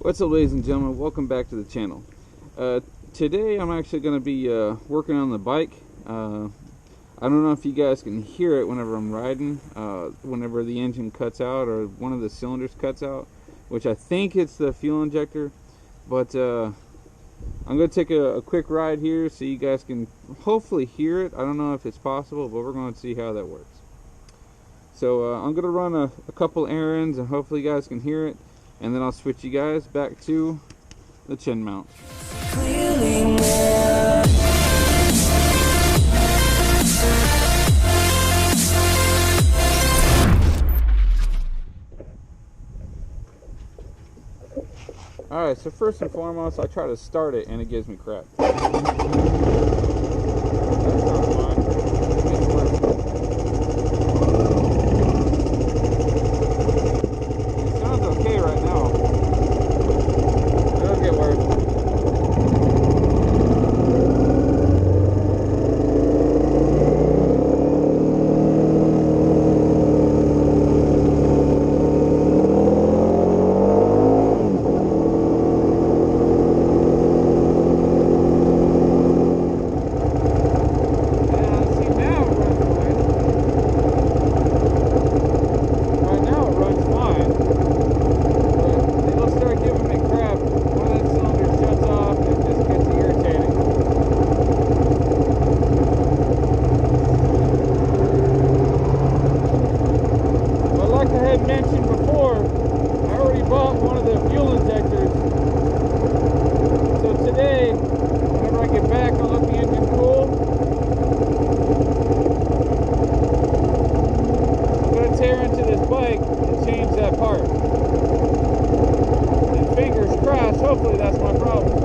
What's up, ladies and gentlemen? Welcome back to the channel. Today I'm actually going to be working on the bike. I don't know if you guys can hear it whenever I'm riding, whenever the engine cuts out or one of the cylinders cuts out, which I think it's the fuel injector. But I'm going to take a quick ride here so you guys can hopefully hear it. I don't know if it's possible, but we're going to see how that works. So I'm going to run a couple errands and hopefully you guys can hear it. And then I'll switch you guys back to the chin mount. Alright, so first and foremost, I try to start it and it gives me crap. That's not fun. It sounds okay right now. It'll get worse. Mentioned before, I already bought one of the fuel injectors, so today whenever I get back I'll let the engine cool. I'm going to tear into this bike and change that part, and fingers crossed, hopefully that's my problem.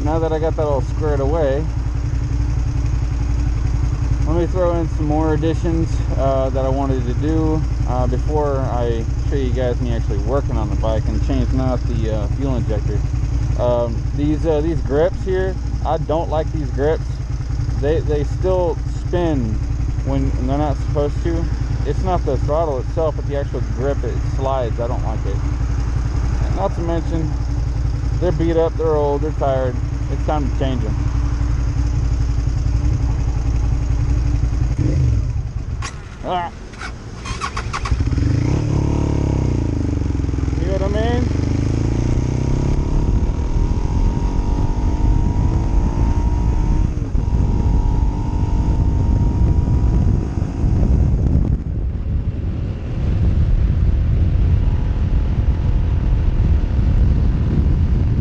Now that I got that all squared away, let me throw in some more additions that I wanted to do before I show you guys me actually working on the bike and changing out the fuel injector. These grips here, I don't like these grips. They still spin when they're not supposed to. It's not the throttle itself, but the actual grip, it slides. I don't like it. And not to mention, they're beat up, they're old, they're tired. It's time to change them. Ah. See what I mean?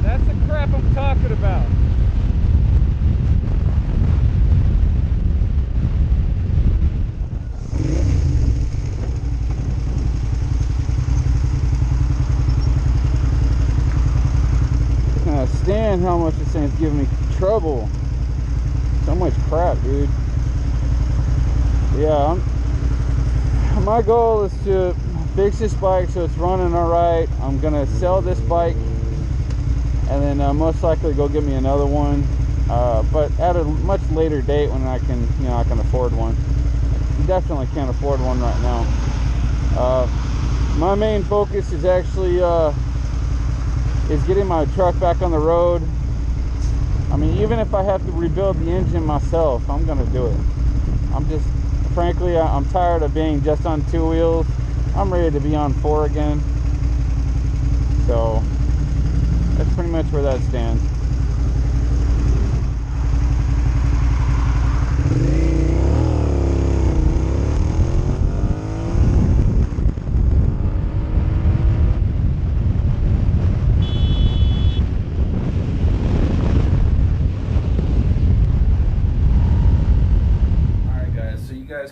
That's the crap I'm talking about. understand how much this thing's giving me trouble. So much crap, dude. Yeah, my goal is to fix this bike so it's running all right. I'm gonna sell this bike and then most likely go get me another one, but at a much later date when I can, you know, I can afford one. Definitely can't afford one right now. My main focus is actually is getting my truck back on the road. I mean, even if I have to rebuild the engine myself, I'm gonna do it. Frankly, I'm tired of being just on 2 wheels. I'm ready to be on 4 again. So that's pretty much where that stands.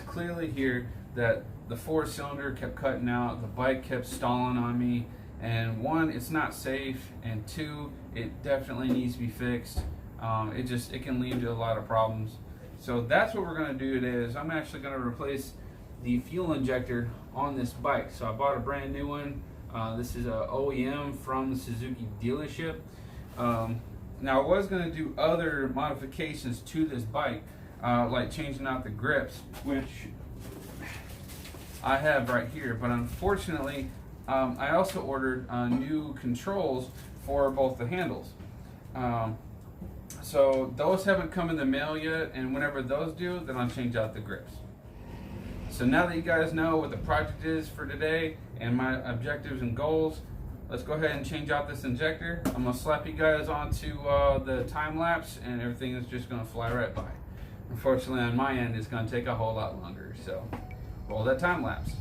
Clearly hear that the 4-cylinder kept cutting out, the bike kept stalling on me, and 1, it's not safe, and 2, it definitely needs to be fixed. It can lead to a lot of problems. So that's what we're going to do today. Is I'm actually going to replace the fuel injector on this bike. So I bought a brand new one. This is a OEM from the Suzuki dealership. Now I was going to do other modifications to this bike, like changing out the grips, which I have right here, but unfortunately I also ordered new controls for both the handles. So those haven't come in the mail yet, and whenever those do, then I'll change out the grips. So now that you guys know what the project is for today and my objectives and goals, let's go ahead and change out this injector. I'm going to slap you guys onto the time lapse, and everything is just going to fly right by. Unfortunately, on my end, it's going to take a whole lot longer, so roll that time lapse.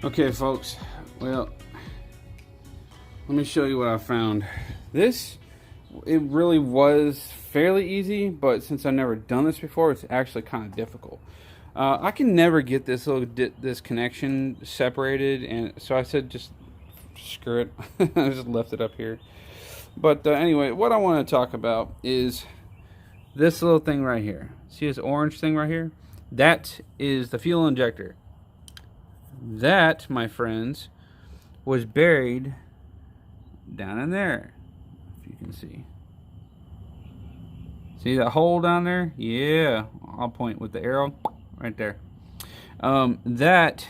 Okay folks, well, let me show you what I found. It really was fairly easy, but since I've never done this before, it's actually kind of difficult. I can never get this this connection separated, and so I said just screw it. I just left it up here. But anyway, what I want to talk about is this little thing right here. See this orange thing right here? That is the fuel injector. That, my friends, was buried down in there, if you can see. See that hole down there? Yeah, I'll point with the arrow right there. That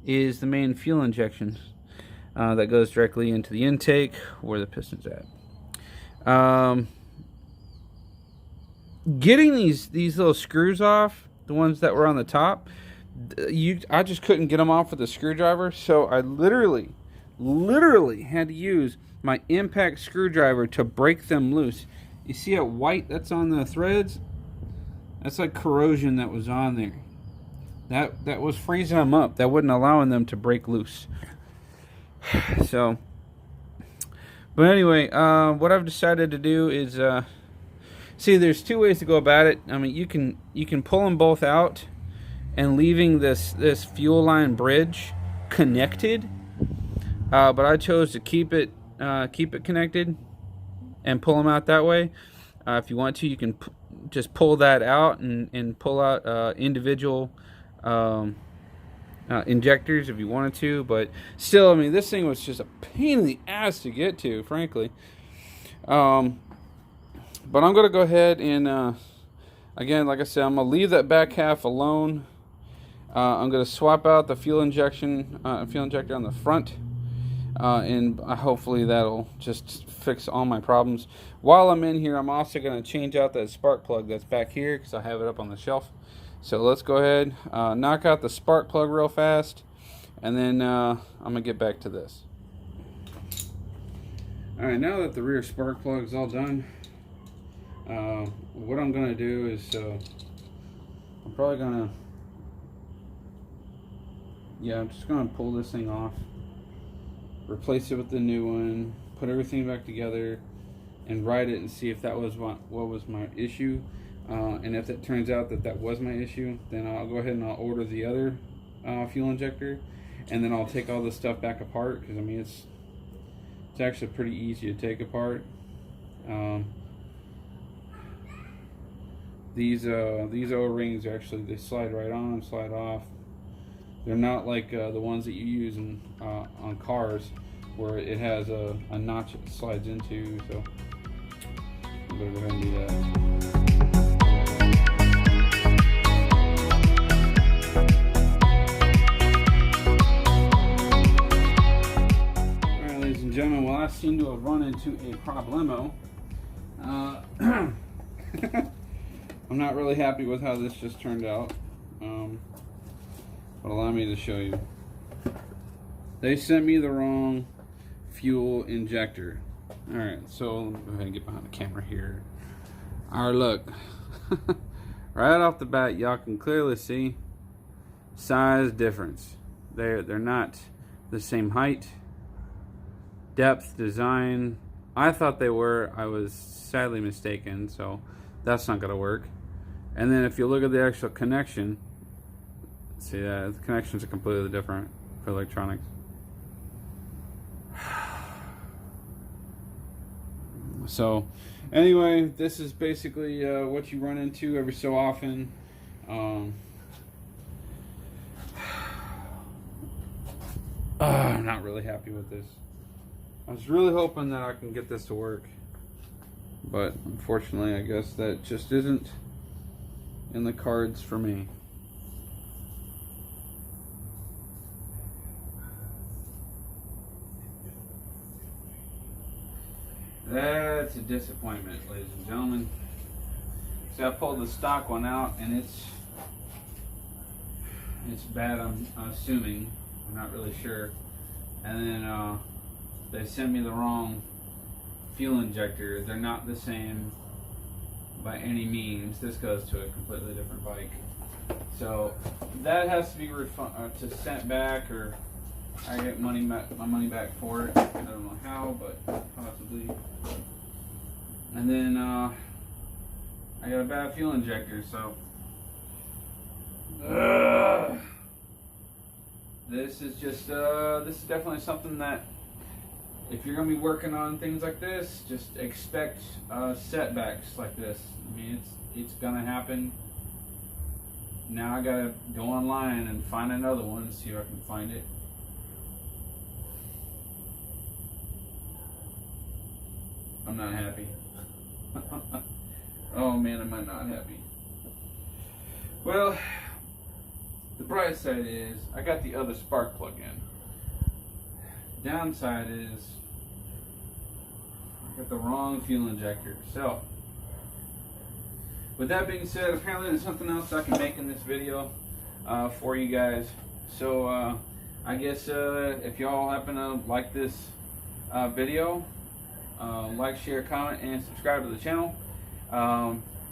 is the main fuel injection that goes directly into the intake where the piston's at. Getting these little screws off, the ones that were on the top, I just couldn't get them off with a screwdriver, so I literally had to use my impact screwdriver to break them loose. You see that white that's on the threads? That's like corrosion that was on there. That was freezing them up. That wasn't allowing them to break loose. So, But anyway, what I've decided to do is, see, there's two ways to go about it. I mean, you can pull them both out, and leaving this fuel line bridge connected. But I chose to keep it connected and pull them out that way. If you want to, you can just pull that out and pull out individual injectors if you wanted to. But still, I mean, this thing was just a pain in the ass to get to, frankly. But I'm gonna go ahead and again, like I said, I'm gonna leave that back half alone. I'm gonna swap out the fuel injector on the front, and hopefully that'll just fix all my problems. While I'm in here, I'm also gonna change out that spark plug that's back here because I have it up on the shelf. So let's go ahead, knock out the spark plug real fast, and then I'm gonna get back to this. All right, now that the rear spark plug is all done, what I'm gonna do is I'm probably gonna, I'm just gonna pull this thing off, replace it with the new one, put everything back together, and ride it and see if that was what was my issue. And if it turns out that was my issue, then I'll go ahead and I'll order the other fuel injector, and then I'll take all this stuff back apart, because I mean it's actually pretty easy to take apart. These O-rings actually, they slide right on and slide off. They're not like the ones that you use on cars, where it has a notch it slides into. So I'm gonna go ahead and do that. Gentlemen, well, I seem to have run into a problemo. I'm not really happy with how this just turned out, but allow me to show you. They sent me the wrong fuel injector. Alright, so let me go ahead and get behind the camera here. Alright, look. Right off the bat, y'all can clearly see size difference. They're not the same height, depth, design. I thought they were. I was sadly mistaken, so that's not going to work. And then if you look at the actual connection, see that the connections are completely different for electronics. So anyway, this is basically what you run into every so often. I'm not really happy with this. I was really hoping that I can get this to work, but unfortunately I guess that just isn't in the cards for me. That's a disappointment, ladies and gentlemen. See, I pulled the stock one out, and it's bad, I'm assuming. I'm not really sure. And then they sent me the wrong fuel injector. They're not the same by any means. This goes to a completely different bike. So that has to be sent back, or I get my money back for it. I don't know how, but possibly. And then I got a bad fuel injector, so this is just this is definitely something that, if you're gonna be working on things like this, just expect setbacks like this. I mean, it's gonna happen. Now I gotta go online and find another one and see if I can find it. I'm not happy. Oh man, am I not happy. Well, the bright side is I got the other spark plug in. Downside is I got the wrong fuel injector. So with that being said, apparently there's something else I can make in this video for you guys. So I guess if y'all happen to like this video, like, share, comment, and subscribe to the channel.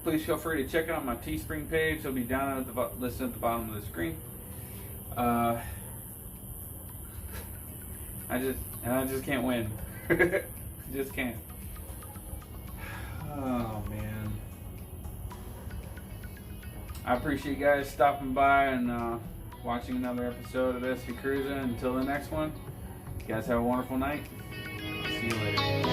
Please feel free to check out my Teespring page. It'll be down at the listed at the bottom of the screen. I just can't win. Just can't. Oh man. I appreciate you guys stopping by and watching another episode of SV Cruising. Until the next one, you guys have a wonderful night. See you later.